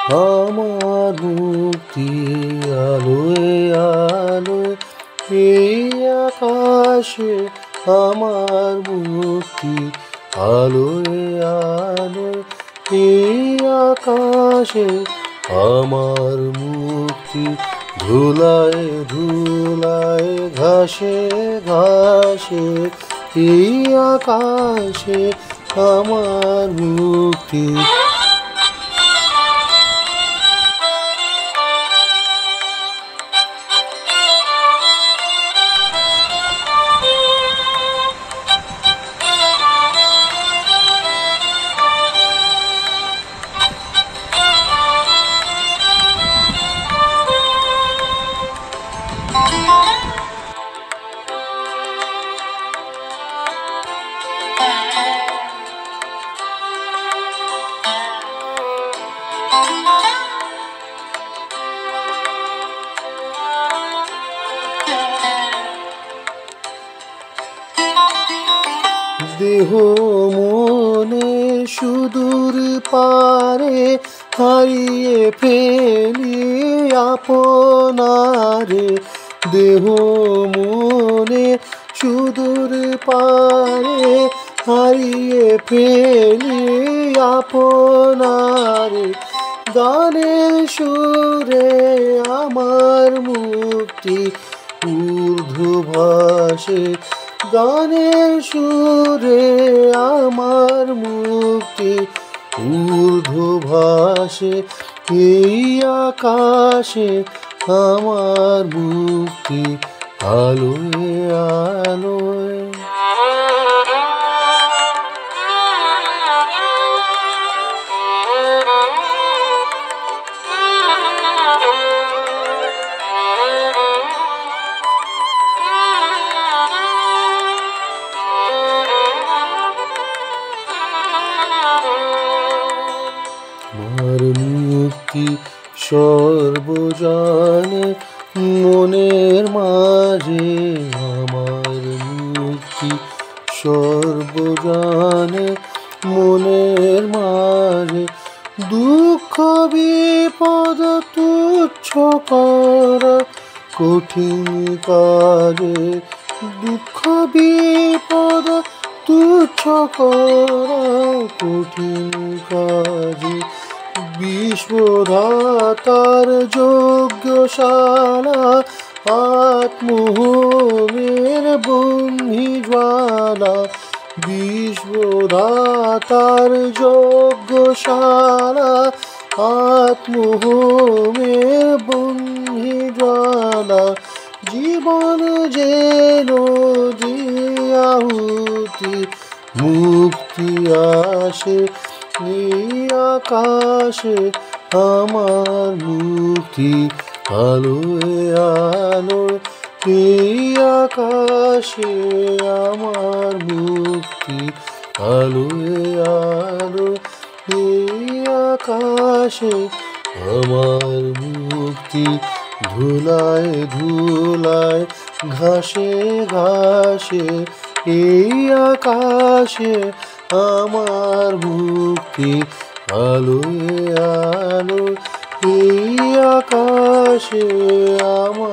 আমার মুক্তি আলোয় আলোয় এই আকাশে, আমার মুক্তি আলোয় আলোয় এই আকাশে, আমার মুক্তি ধুলায় ধুলায় ঘাসে ঘাসে এই আকাশে, আমার মুক্তি। দেহ মনে সুদূর পারে হারিয়ে ফেলি আপনারে, দেহ মনে সুদূর পারে হারিয়ে ফেলি আপনারে, গানের সুরে আমার মুক্তি ঊর্ধ্ব ভাসে, গানের সুরে আমার মুক্তি ঊর্ধ্ব ভাসে এই আকাশে, আমার মুক্তি আলোয় আলোয়। আমার মুক্তি সর্বজনে মনের মাঝে, আমার মুক্তি সর্বজনে মনের মাঝে, দুঃখ বিপদ তুচ্ছ করা কঠিন কাজে, দুঃখ বিপদ তুচ্ছ করা কঠিন কাজে, বিশ্বধাতার যজ্ঞশালা আত্মহোমের বহ্নি জ্বালা, বিশ্বধাতার যজ্ঞশালা আত্মহোমের বহ্নি জ্বালা, জীবন যেন আহুতি মুক্তি আসে এই আকাশে, আমার মুক্তি আলোয় আলোয় এই আকাশে, আমার মুক্তি আলোয় আলোয় এই আকাশে, আমার মুক্তি ধুলায় ধুলায় ঘাসে ঘাসে এই আকাশে, আমার মুক্তি আলোয় আলোয় এই আকাশে, আমার